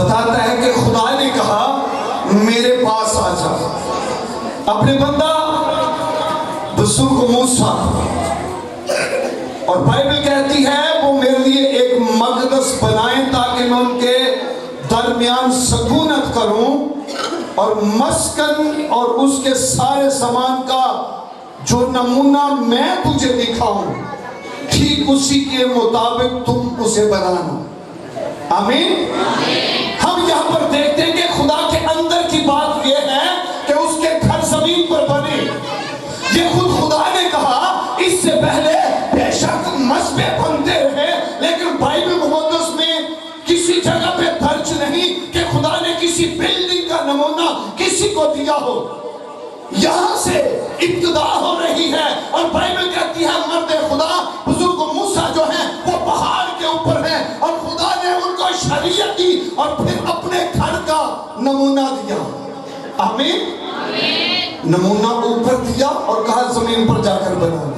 بتاتا ہے کہ خدا نے کہا میرے پاس آ جا، اپنے بندہ بزرگ موسیٰ، اور بائبل کہتی ہے وہ میرے لیے ایک مقدس بنائیں تاکہ میں ان کے درمیان سکونت کروں اور مسکن اور اس کے سارے سامان کا جو نمونہ میں تجھے دکھاؤں ٹھیک اسی کے مطابق تم اسے بنانا۔ آمین۔ ہم یہاں پر دیکھتے ہیں کہ خدا کے اندر کی بات یہ ہے کہ اس کے گھر زمین پر بنے۔ یہ خود خدا نے کہا، اس سے پہلے بے شک مسبے بنتے رہے، لیکن بائبل مقدس میں کسی جگہ پہ درج نہیں کہ خدا نے کسی بلڈنگ کا نمونہ کسی کو دیا ہو۔ یہاں سے ابتدا ہو رہی ہے، اور بائبل کہتی ہے مرد خدا بزرگ موسیٰ جو ہیں وہ پہاڑ کے اوپر ہیں، اور خدا نے ان کو شریعت دی اور پھر اپنے گھر کا نمونہ دیا۔ آمین۔ نمونہ اوپر دیا اور کہا زمین پر جا کر بنانا۔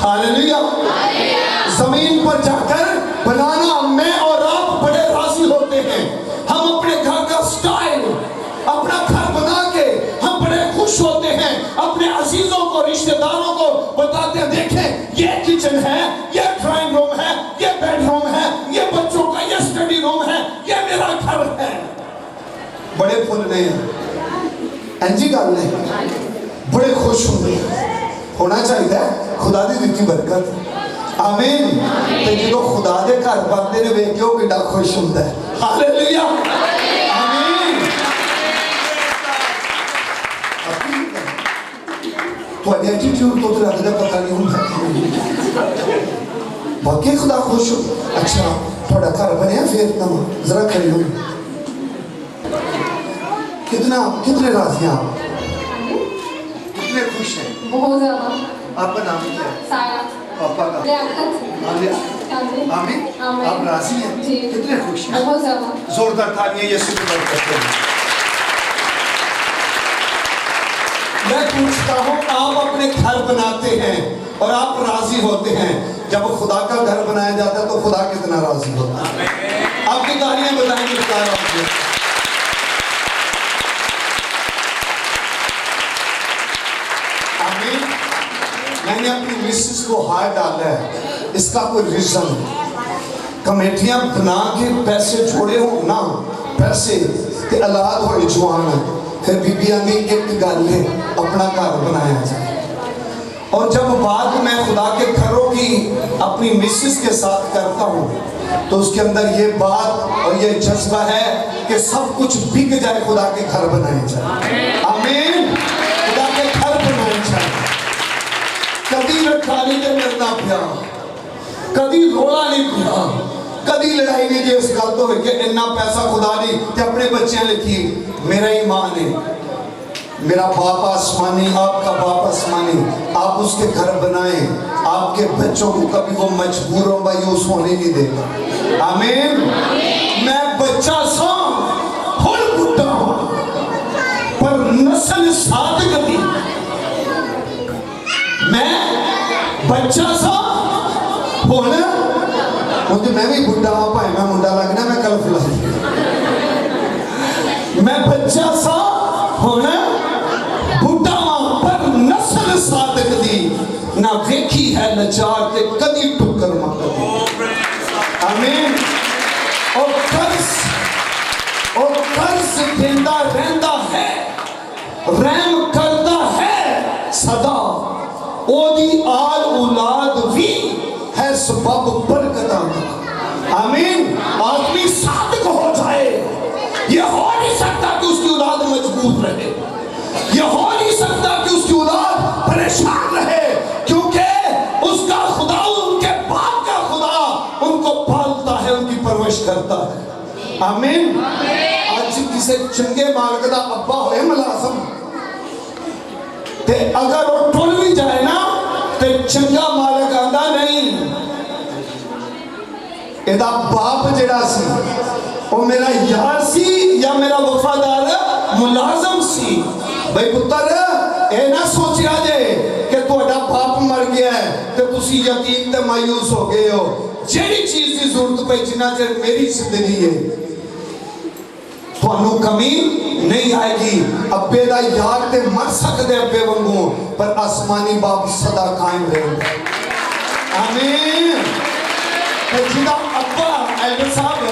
ہاللیلویا۔ زمین پر جا کر بنانا۔ میں اور آپ بڑے راضی ہوتے ہیں، ہم اپنے گھر کا سٹائل اپنا گھر بنا کے ہم بڑے خوش ہوتے ہیں، اپنے عزیزوں کو رشتہ داروں کو بتاتے ہیں دیکھیں یہ کچن ہے، یہ ڈرائنگ روم ہے، یہ بیڈ روم ہے، یہ بچوں کا یہ اسٹڈی روم ہے، یہ میرا گھر ہے۔ بڑے پھولنے ہیں اینجی گل نے بڑے خوش ہونا چاہیے، خدا دی دیتی برکت۔ آمین۔ تے جدوں خدا دے گھر بندے نے ویکھ کے او کڈا خوش ہوندا ہے۔ ہاللیلویا۔ آمین۔ تواڈی ایٹیٹیوڈ تو لگدا پتہ نہیں ہوندا باقی خدا خوش ہو۔ اچھا تھوڑا گھر بنیا پھر نہ ذرا کھڑے ہو، کتنے راضی ہیں آپ؟ کتنے خوش ہیں؟ بہت زیادہ۔ آپ کا نام کیا ہے؟ سایہ۔ پاپا کا؟ آمین۔ آپ راضی ہیں؟ کتنے خوش ہیں؟ بہت زیادہ۔ زوردار تالیاں یسوع کی بات کرتے ہیں۔ میں پوچھتا ہوں آپ اپنے گھر بناتے ہیں اور آپ راضی ہوتے ہیں، جب خدا کا گھر بنایا جاتا ہے تو خدا کتنا راضی ہوتا ہے؟ آپ کی تالیاں بتائیں گے خدا راضی ہے۔ میں نے اپنی مسز کو ہار ڈالا ہے، اس کا کوئی ریزن کمیٹیاں بنا کے پیسے چھوڑے ہوں نا، پیسے تے اولاد ہوئے جوان ہیں، پھر بی بی آنی ایک گل ہے اپنا گھر بنایا جائے۔ اور جب بات میں خدا کے گھروں کی اپنی مسز کے ساتھ کرتا ہوں تو اس کے اندر یہ بات اور یہ جذبہ ہے کہ سب کچھ بک جائے، خدا کے گھر بنائے جائے۔ آمین۔ خدا کے گھر بنائے جائے۔ کدی رکھالی تے مرنا پیا، کدی رولا نہیں پیا، کدی لڑائی نہیں، جس گل تو کہ اتنا پیسہ خدا نہیں تے اپنے بچیاں لکھی میرا ایمان ہے، میرا باپ آسمانی، آپ کا باپ آسمانی، آپ اس کے گھر بنائیں، آپ کے بچوں کو کبھی وہ مجبور ہو مایوس ہونے نہیں دے گا۔ آمین۔ میں بچہ سا ہن بڈھا ہوں پر نسل صادق دی، میں بچہ سا ہونا مجھے میں بھی بڑھا ہوں، پائے میں منڈا لگنا میں کل فلائی، میں بچہ سا ہونا بڑھا ہوں پر نسل صادق دی نہ ویکھی ہے لچار تے کدی ٹکر مکر دی۔ آمین۔ اور قرض دیندہ رہندا ہے، رحم کردا ہے صدا، او دی آل اولاد بھی ہے سبب برکتاں دا۔ آمین۔ آدمی صادق ہو جائے، یہ ہو نہیں سکتا کہ اس کی اولاد مجبور رہے، یہ ہو نہیں سکتا کہ اس کی اولاد پریشان رہے، کیونکہ اس کا خدا، ان کے باپ کا خدا ان کو پالتا ہے، ان کی پرورش کرتا ہے۔ آمین۔ آج کسی چنگے مالک دا ابا ہوئے ملازم تے اگر وہ ٹول بھی جائے نا تے چنگا مالک آندا نہیں، ایدہ باپ جڑا سی وہ میرا یار سی یا میرا وفادار ملازم سی۔ بھائی پتر اے نہ سوچیا جے کہ تو اڈا باپ مر گیا ہے تے تسی یقین تے مایوس ہو گئے ہو، جیڑی چیز دی ضرورت پہ جنہ چر میری زندگی ہے ਤੁਹਾਨੂੰ ਕਮੀ ਨਹੀਂ ਆਏਗੀ। ਅੱਬੇ ਦਾ ਯਾਰ ਤੇ ਮਰ ਸਕਦੇ ਅੱਬੇ ਵਾਂਗੂ, ਪਰ ਆਸਮਾਨੀ ਬਾਪ ਸਦਾ ਕਾਇਮ ਰਹੇਗਾ। ਆਮੀਨ। ਤੇ ਜਿਹਦਾ ਅੱਬਾ ਐਲਡਰ ਸਾਹਿਬ,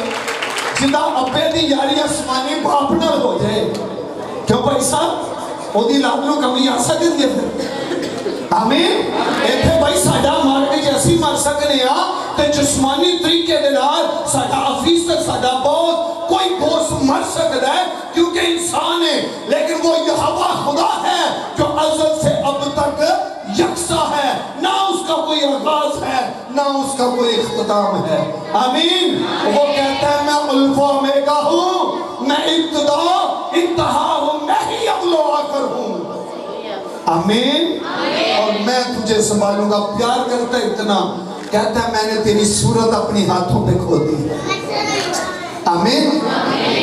ਜਿਹਦਾ ਅੱਬੇ ਦੀ ਯਾਰੀ ਆਸਮਾਨੀ ਬਾਪ ਨਾਲ ਹੋ ਜਾਏ, ਕਿਉਂ ਭਾਈ ਸਾਹਿਬ, ਉਹਦੀ ਲਾਭ ਨੂੰ ਕਮੀ ਆ ਸਕਦੀ ਹੈ ਫਿਰ। ਆਮੀਨ। ਇੱਥੇ ਭਾਈ ਸਾਡਾ ਮਰ ਕੇ ਜੇ ਅਸੀਂ ਮਰ ਸਕਨੇ ਆ ਤੇ ਜਿਸਮਾਨੀ ਤਰੀਕੇ ਦੇ ਨਾਲ ਸਾਡਾ ਅਫੀਸਰ, ਸਾਡਾ ਬੌਸ, کوئی بوس مر سکتا ہے کیونکہ انسان ہے، لیکن وہ یہوہ خدا ہے جو ازل سے اب تک یکساں ہے، نہ اس کا کوئی آغاز ہے نہ اس کا کوئی اختتام ہے۔ آمین۔ وہ کہتا ہے میں الفا اومیگا ہوں، میں ابتدا انتہا ہوں، میں ہی اول و آخر ہوں۔ آمین۔ اور میں تجھے سنبھالوں گا۔ پیار کرتا ہے اتنا، کہتا ہے میں نے تیری صورت اپنی ہاتھوں پہ کھو دی۔ آمین۔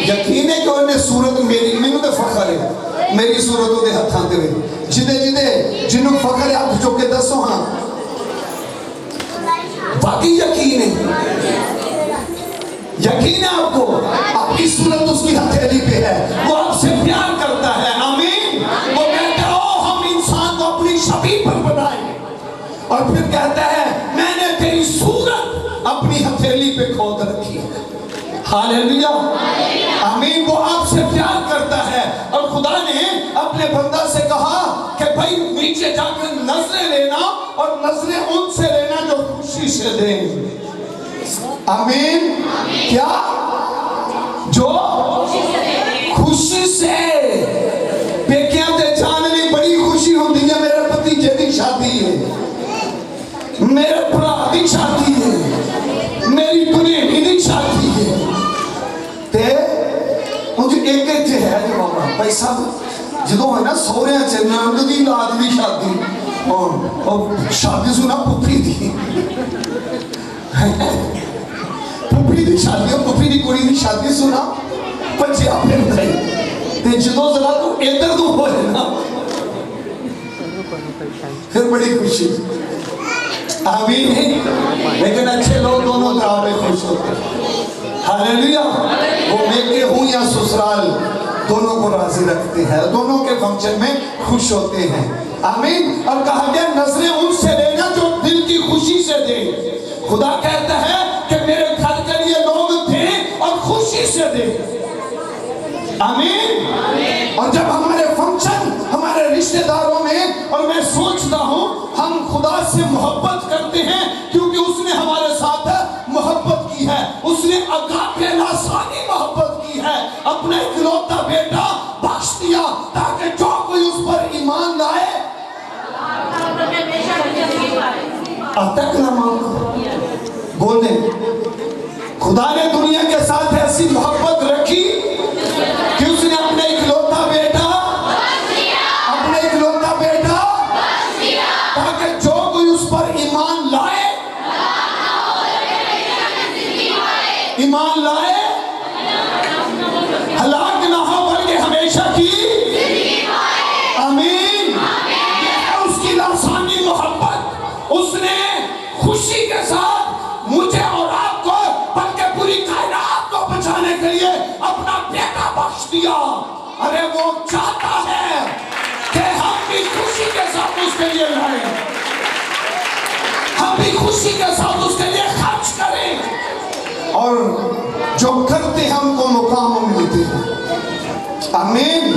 یقین ہے کہ انہیں صورت میری، میں نے فخر ہے میری صورتوں دے ہاتھاں دے ہوئے، جنہوں فخر ہے آپ جو کہ دسو ہاں باقی یقین ہے، یقین ہے آپ کو آپ کی صورت اس کی ہتھیلی پہ ہے، وہ آپ سے پیار کرتا ہے۔ آمین۔ وہ کہتا ہے او ہم انسان کو اپنی شبیہ پر بنائیں، اور پھر کہتا ہے میں نے تیری صورت اپنی ہتھیلی پہ کھود رکھی ہے۔ ہاللیلویہ۔ آمین۔ وہ آپ سے پیار کرتا ہے، اور خدا نے اپنے بندہ سے کہا کہ بھائی نیچے جا کر نظریں لینا، اور نظریں ان سے لینا جو خوشی سے دیں۔ آمین۔ کیا؟ جو خوشی سے پیکیاں تے جاننے بڑی خوشی ہوتی ہے، میرے بھتیجے دی شادی ہے، میرے بھرا دی شادی ہے، میری بھنیجی دی شادی ہے، تے مجھے ایک ہے جو بابا بھائی صاحب جدو ہے نا سورے چنند دی لاد دی شادی، اور شادی سنا پپری دی، پپری دی شادی، اور پپری دی کوڑی دی شادی سنا پچھے آپ نے بتائی، تے جدو ذرا تو ادھر دو ہو ہے نا پھر بڑی خوشی۔ آمین۔ لیکن اچھے لوگ دونوں طرح میں خوش ہوتے ہیں۔ ہاللیلویہ۔ وہ میکے ہوں یا سسرال دونوں کو راضی رکھتے ہیں، دونوں کے فنکشن میں خوش ہوتے ہیں۔ آمین۔ اور کہا گیا نظریں ان سے لینا جو دل کی خوشی سے دے۔ خدا کہتا ہے کہ میرے گھر کے لیے لوگ دیں اور خوشی سے دیں۔ آمین۔ اور جب ہمارے فنکشن ہمارے رشتہ داروں میں، اور میں سوچتا ہوں ہم خدا سے محبت کرتے ہیں کیونکہ اس نے ہمارے ساتھ محبت کی ہے، اس نے اگاپے لاسانی محبت کی ہے، اپنا اکلوتا بیٹا بخش دیا تاکہ جو کوئی اس پر ایمان لائے۔ اتک لمحہ بولیں خدا نے دنیا کے ساتھ ایسی محبت رکھی کہ اس نے اپنے اکلوتا بیٹا اپنے اکلوتا بیٹا تاکہ جو کوئی اس پر ایمان لائے ہلاک نہ ہو بلکہ ہمیشہ کی۔ آمین۔ یہ ہے اس کی لاسانی محبت، اس نے خوشی کے ساتھ مجھے اور آپ کو بلکہ پوری کائنات کو بچانے کے لیے اپنا بیٹا بخش دیا۔ ارے وہ چاہتا ہے کہ ہم بھی خوشی کے ساتھ اس کے لیے لائیں، ہم بھی خوشی کے ساتھ اس کے لیے خرچ کریں، اور جو کرتے ہیں ہم کو مقام ملتے ہیں۔ آمین۔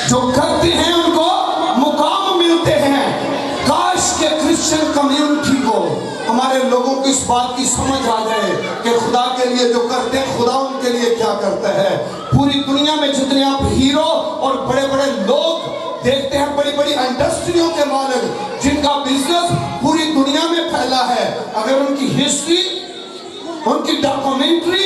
جو کرتے ہیں ان کو مقام ملتے ہیں۔ کاش کہ کرسچن کمیونٹی کو، ہمارے لوگوں کو اس بات کی سمجھ آ جائے کہ خدا کے لیے جو کرتے ہیں خدا ان کے لیے کیا کرتا ہے۔ پوری دنیا میں جتنے آپ ہیرو اور بڑے بڑے لوگ دیکھتے ہیں، بڑی بڑی انڈسٹریوں کے مالک جن کا بزنس پوری دنیا میں پھیلا ہے، اگر ان کی ہسٹری، ان کی ڈاکومنٹری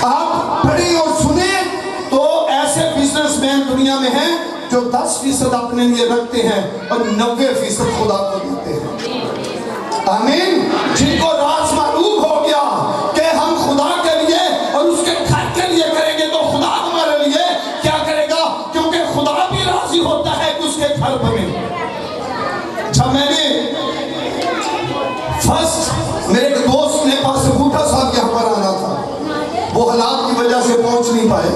آپ پڑھیں اور سنیں تو ایسے بزنس مین دنیا میں ہیں جو 10% اپنے لیے رکھتے ہیں اور 90% خدا کو دیتے ہیں۔ آمین۔ جن کو راز معلوم ہو گیا کہ ہم خدا کے لیے اور اس کے گھر کے لیے کریں گے تو خدا ہمارے لیے کیا کرے گا، کیونکہ خدا بھی راضی ہوتا ہے کہ اس کے گھر بنے۔ جب میں نے فرسٹ میرے ایک دوست نے پاس بوٹا صاحب یہاں پر آنا تھا، وہ حالات کی وجہ سے پہنچ نہیں پائے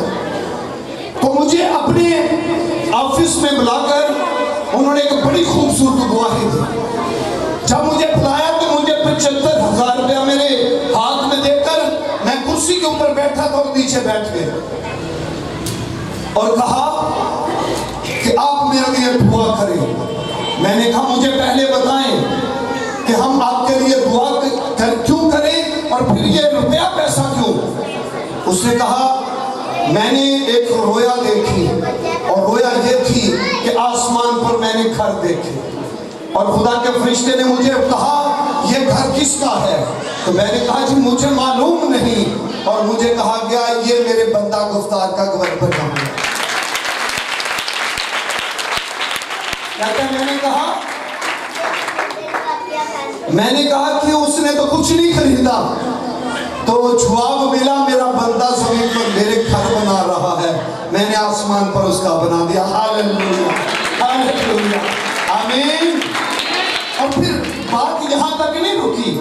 تو مجھے اپنے آفس میں بلا کر انہوں نے ایک بڑی خوبصورت گواہی دی. جب مجھے بلایا تو مجھے 75,000 روپیہ میرے ہاتھ میں دے کر میں کرسی کے اوپر بیٹھا تھا اور نیچے بیٹھ گئے اور کہا کہ آپ میرے لیے دعا کریں. میں نے کہا مجھے پہلے بتائیں کہ ہم آپ کے لیے دعا کیوں کریں اور پھر یہ روپیہ پیسہ کیوں. اس نے کہا میں نے ایک رویا دیکھی اور رویا یہ تھی کہ آسمان پر میں نے گھر دیکھے اور خدا کے فرشتے نے مجھے کہا یہ گھر کس کا ہے. تو میں نے کہا جی مجھے معلوم نہیں اور مجھے کہا گیا یہ میرے بندہ گفتار کا گھر بنا ہے. میں نے کہا کہ اس نے تو کچھ نہیں خریدا. تو جواب ملا میرا بندہ زمین پر میرے گھر بنا رہا ہے, میں نے آسمان پر اس کا بنا دیا. ہاللیلویا ہاللیلویا آمین. اور پھر بات یہاں تک نہیں رکی,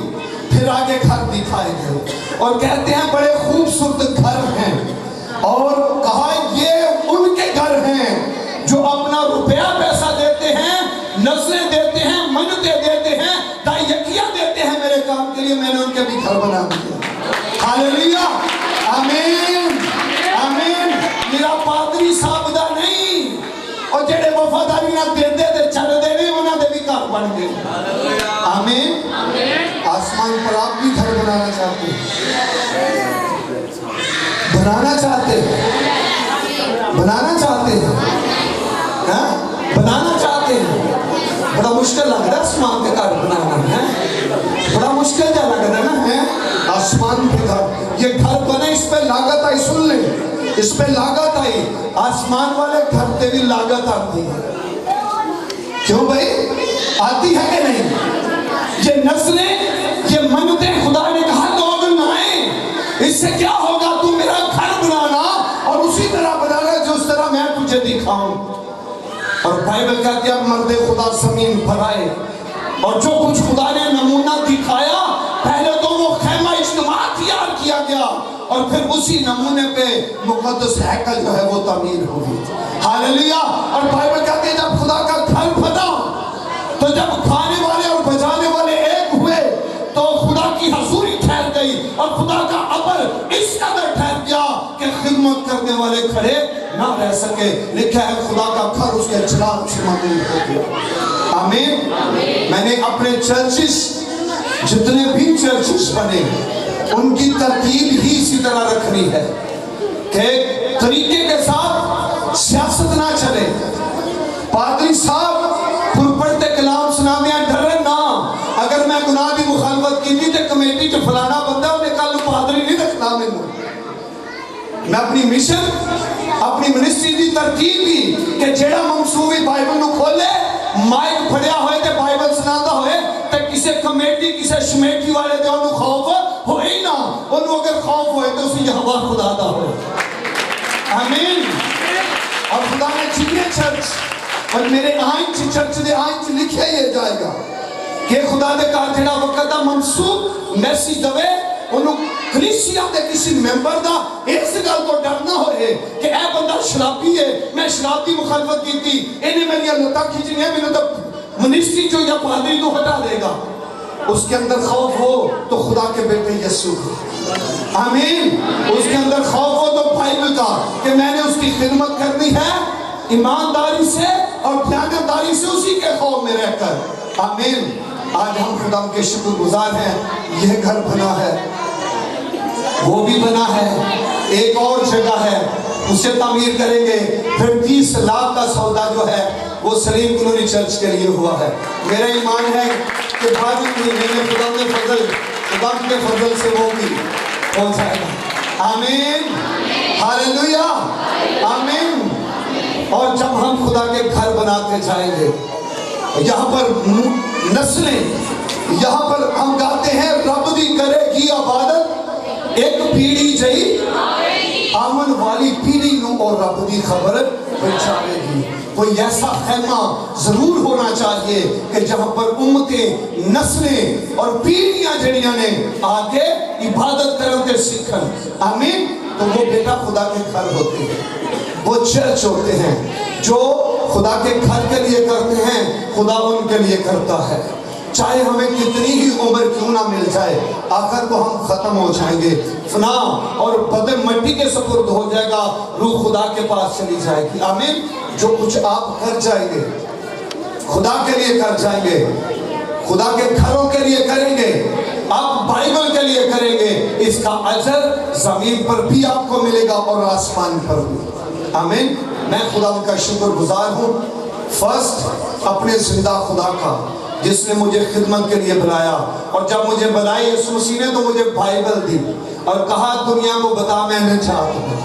پھر آگے گھر دکھائے گئے اور کہتے ہیں بڑے خوبصورت گھر ہیں اور کہا یہ ان کے گھر ہیں جو اپنا روپیہ پیسہ دیتے ہیں, نظریں دیتے ہیں, منتیں دیتے ہیں, دائیکیاں دیتے ہیں میرے کام کے لیے. میں نے ان کے بھی گھر بنا دیا. ہاللیلویا آمین آمین. میرا پادری صاحب دا نہیں اور جڑے وفاداری نہ دیندے تے چل دے نہیں انہاں دے بھی گھر بن گئے. آمین. آسمان پر آپ بھی گھر بنانا چاہتے ہیں, بنانا چاہتے ہیں, بنانا چاہتے ہیں, بنانا چاہتے ہیں. بڑا مشکل لگ رہا ہے آسمان کے گھر بنانا ہے, بڑا مشکل جا لگ رہا ہے نا. آسمان کے گھر, یہ گھر بنے اس پہ لاگت آئی, سن لیں اس پہ لاگت آئی. آسمان والے گھر پہ بھی لاگت آتی ہے. کیوں بھائی آتی ہے کہ نہیں؟ یہ نسلیں, یہ منتیں خدا نے کہا لوگ نہ آئیں, اس سے کیا ہوگا, تم میرا گھر بنانا اور اسی طرح بنانا جس طرح میں تجھے دکھاؤں. اور بائبل کہتی ہے مرد خدا زمین پر آئے اور جو کچھ خدا نے نمونہ دکھایا پہلے تو وہ خیمہ اجتماع تیار کیا گیا اور پھر اسی نمونے پہ مقدس ہیکل جو ہے وہ تعمیر ہوئی. ہاللیلویا. اور بائبل کہتی ہے جب خدا کا گھر بنا تو جب کھانے والے اور بجانے والے ایک ہوئے تو خدا کی حضوری ٹھہر گئی اور خدا کا ابر اس قدر ٹھہر گیا کہ خدمت کرنے والے کھڑے نہ رہ سکے. لکھا ہے خدا کا گھر اس کے چراغ سے معلوم ہو گیا. آمین. میں نے اپنے چرچز جتنے بھی چرچز بنے ان کی ترتیب ہی اسی طرح رکھنی ہے کہ طریقے کے ساتھ سیاست نہ چلے. پادری صاحب پڑھتے کلام سنا دیا ڈرے نہ, اگر میں گناہ کی مخالفت کی تھی تو کمیٹی جو فلانا بندہ انہیں کل پادری نہیں رکھنا. میں اپنی مشن اپنی منسٹری کی ترتیب بھی کہ جیڑا منصوبی بائبل نو کھولے مائک پھڑیا ہوئے تے بائبل سناتا ہوئے تے کسے کمیٹی کسے شمیٹی والے دے انہوں خوف ہوئے ہی نہ, انہوں اگر خوف ہوئے تو اسی یہاں خدا دا ہوئے. آمین. اور خدا نے چیئے چرچ اور میرے آئین چرچ دے آئین چ لکھے یہ جائے گا کہ خدا دے کہا جڑا وقت دا منصوب میسیج دوے انہوں کلیسیا دے کسی ممبر دا اس گل تو ڈرنا ہوئے کہ اے بندہ شرابی ہے, میں شراب کی مخالفت کی تھی, انہیں میں یہ لتا کھیچنی ہے, میں نے تو منسٹری جو یا پادری تو ہٹا دے گا. اس کے اندر خوف ہو تو خدا کے بیٹے یسوع ہو. آمین. اس کے اندر خوف ہو تو بائبل کا کہ میں نے اس کی خدمت کرنی ہے ایمانداری سے اور دیانتداری سے اسی کے خوف میں رہ کر. آمین. آج ہم خدا کے شکر گزار ہیں, یہ گھر بنا ہے, وہ بھی بنا ہے, ایک اور جگہ ہے اسے تعمیر کریں گے. پھر 30 لاکھ کا سودا جو ہے وہ سلیم کلونی چرچ کے لیے ہوا ہے. میرا ایمان ہے کہ بعد مہینے میں خدا کے فضل سے وہ بھی ہو جائے گا. آمین. ہاللیلویا. آمین. اور جب ہم خدا کے گھر بناتے جائیں گے, یہاں پر نسلیں, یہاں پر ہم گاتے ہیں رب دی کرے گی عبادت ایک پیڑھی جئی آمن والی پیڑھی نو اور رب دی خبر پہنچاوے گی. کوئی ایسا خیمہ ضرور ہونا چاہیے کہ جہاں پر امتیں, نسلیں اور پیڑھیاں جڑیاں نے آگے عبادت کرتے سیکھن. آمین. تو وہ بیٹا خدا کے گھر ہوتے ہیں, وہ چرچ ہوتے ہیں. جو خدا کے گھر کے لیے کرتے ہیں خدا ان کے لیے کرتا ہے. چاہے ہمیں کتنی ہی عمر کیوں نہ مل جائے, آخر کو ہم ختم ہو جائیں گے, فنا اور بدن مٹی کے سپرد ہو جائے گا, روح خدا کے پاس چلی جائے گی. آمین. جو کچھ آپ کر جائیں گے خدا کے لیے کر جائیں گے, خدا کے گھروں کے لیے کریں گے, آپ بائبل کے لیے کریں گے, اس کا اجر زمین پر بھی آپ کو ملے گا اور آسمان پر بھی. آمین. میں خدا کا شکر گزار ہوں فرسٹ اپنے زندہ خدا کا جس نے مجھے خدمت کے لیے بلایا, اور جب مجھے بلائی یسوع مسیح نے تو مجھے بائبل دی اور کہا دنیا کو بتا میں نجات ہوں.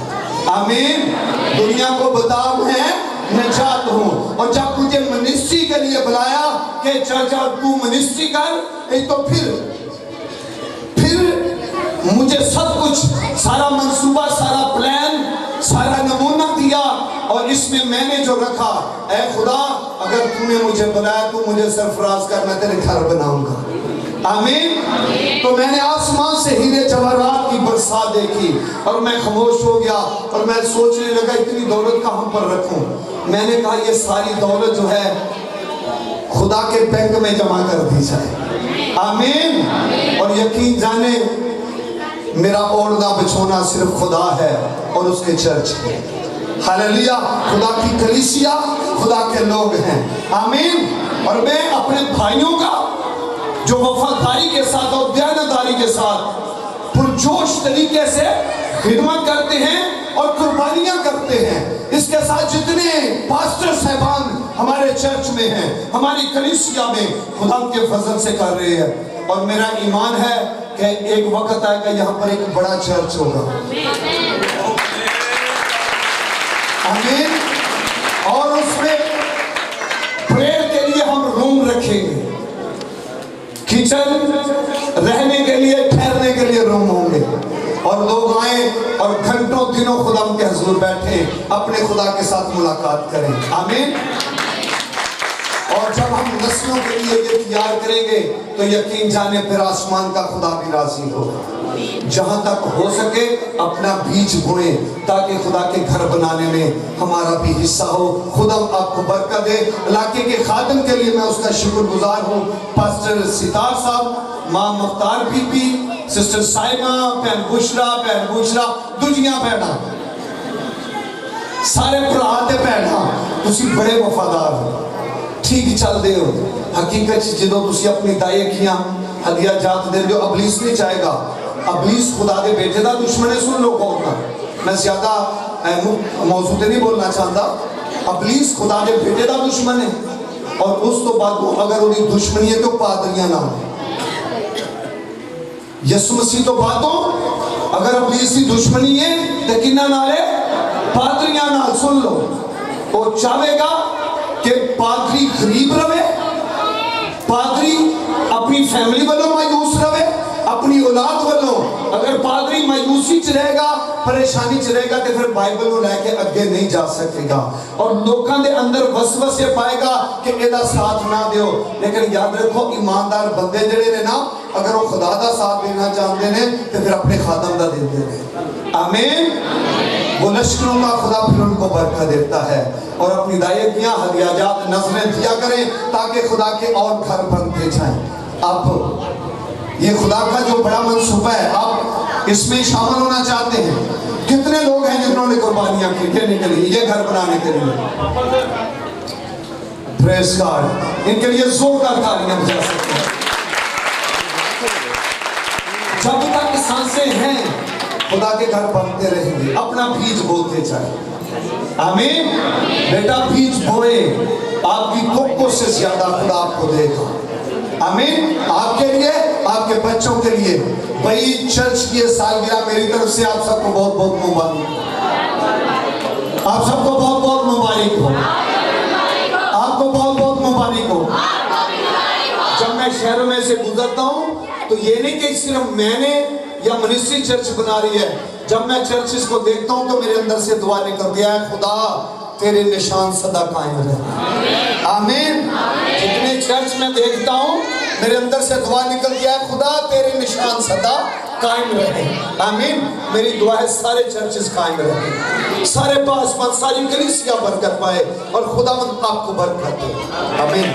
آمین. دنیا کو بتا میں نجات ہوں. اور جب مجھے منسٹری کے لیے بلایا کہ چرچا تو منسٹری کر, تو پھر مجھے سب کچھ, سارا منصوبہ, سارا پلان, سارا نمونہ دیا, اور اس میں میں نے جو رکھا, اے خدا اگر تو نے مجھے بلایا تو مجھے سرفراز کر, میں تیرے گھر بناؤں گا. آمین. تو میں نے آسمان سے ہیرے جواہرات کی برسات دیکھی اور میں خاموش ہو گیا اور میں سوچنے لگا اتنی دولت کہاں پر رکھوں. میں نے کہا یہ ساری دولت جو ہے خدا کے بینک میں جمع کر دی جائے. آمین. اور یقین جانے میرا اوڑھنا بچھونا صرف خدا ہے اور اس کے چرچ ہے. ہاللیلویا. خدا کی کلیسیا خدا کے لوگ ہیں. آمین. اور میں اپنے بھائیوں کا جو وفاداری کے ساتھ اور دیانتداری کے ساتھ پرجوش طریقے سے خدمت کرتے ہیں اور قربانیاں کرتے ہیں, اس کے ساتھ جتنے پاسٹر صاحبان ہمارے چرچ میں ہیں, ہماری کلیسیا میں, خدا کے فضل سے کر رہے ہیں. اور میرا ایمان ہے کہ ایک وقت آئے گا یہاں پر ایک بڑا چرچ ہوگا. آمین. اور اس میں پریئر کے لیے ہم روم رکھیں گے, کچن رہنے کے لیے, ٹھہرنے کے لیے روم ہوں گے, اور لوگ آئیں اور گھنٹوں دنوں خدا کے حضور بیٹھیں, اپنے خدا کے ساتھ ملاقات کریں. آمین. اور جب ہم نسلوں کے لیے یہ تیار کریں گے تو یقین جانے پھر آسمان کا خدا بھی راضی ہوگا. جہاں تک ہو سکے اپنا بیج بوئیں تاکہ خدا کے گھر بنانے میں ہمارا بھی حصہ ہو. خدا آپ کو برکت دے. علاقے کے خادم کے لیے میں اس کا شکر گزار ہوں, پاسٹر ستار صاحب, ماں مختار بی بی, سسٹر سائمہ, بہن بشرا, دنیا بہنا, سارے پراتے بہنا, تسی بڑے وفادار ہو, ٹھیک چل دے ہو. حقیقت جدو تسی اپنی دائیں کیاں ہدیہ جات دے جو ابلیس نہیں چاہے گا. ابلیس خدا دے بیٹے دا دشمن ہے. سن لو کون کا, میں زیادہ موضوع تے نہیں بولنا چاہتا. ابلیس خدا دے بیٹے دا دشمن ہے, اور اس تو بعد اگر انہی دشمنی ہے تو پادریاں نہ ہوں. یسوع مسیح تو باتوں اگر ابلیس کی دشمنی ہے تو کنہ نالے پادریاں نال. سن لو, وہ چاہے گا کہ پادری غریب رہے, پادری اپنی فیملی والوں مایوس رہے, اپنی اولاد والوں. اگر پادری مایوسی چ رہے گا, پریشانی چ رہے گا, تو پھر بائبل کو لے کے اگے نہیں جا سکے گا, اور لوکاں دے اندر وسوسے پائے گا کہ ایدا ساتھ نہ دیو. لیکن یاد رکھو ایماندار بندے جڑے نے نا, اگر وہ خدا دا ساتھ دینا چاہتے ہیں تو پھر اپنے خادم دا دیتے ہیں. آمین. وہ لشکروں کا خدا پھر ان کو برکت دیتا ہے. اور اپنی دائیکیاں ہدیہ جات نظریں دیا کریں تاکہ خدا کے اور گھر بنتے جائیں. آپ یہ خدا کا جو بڑا منصوبہ ہے آپ اس میں شامل ہونا چاہتے ہیں. کتنے لوگ ہیں جنہوں نے قربانیاں کی دینے کے لیے, یہ گھر بنانے کے لیے؟ پریز گاڈ. ان کے لیے زوردار تالیاں بجا سکتے ہیں. جب تک سانسیں ہیں خدا کے گھر بنتے رہیں گے, اپنا بیج بوتے جائیں. آمین. بیٹا بیج بوئے, آپ کی توقع سے زیادہ خدا آپ کو دے گا. آمین. آپ کے لیے, آپ کے بچوں کے لیے. بھائی چرچ کی سالگرہ میری طرف سے آپ سب کو بہت بہت مبارک. آپ سب کو بہت بہت مبارک ہو. آپ کو بہت بہت مبارک ہو. جب میں شہروں میں سے گزرتا ہوں تو یہ نہیں کہ صرف میں نے یا منسٹری چرچ بنا رہی ہے. جب میں چرچز کو دیکھتا ہوں تو میرے اندر سے دعا نکل گیا ہے, خدا تیرے نشان صدا قائم رہے. آمین. جتنے چرچ میں دیکھتا ہوں میرے اندر سے دعا نکل گیا ہے, خدا تیرے نشان صدا قائم رہیں. آمین. میری دعا ہے سارے چرچز قائم رہیں, سارے پاسبان, ساری کلیسیا برکت پائے اور خداوند آپ کو برکت دے. آمین.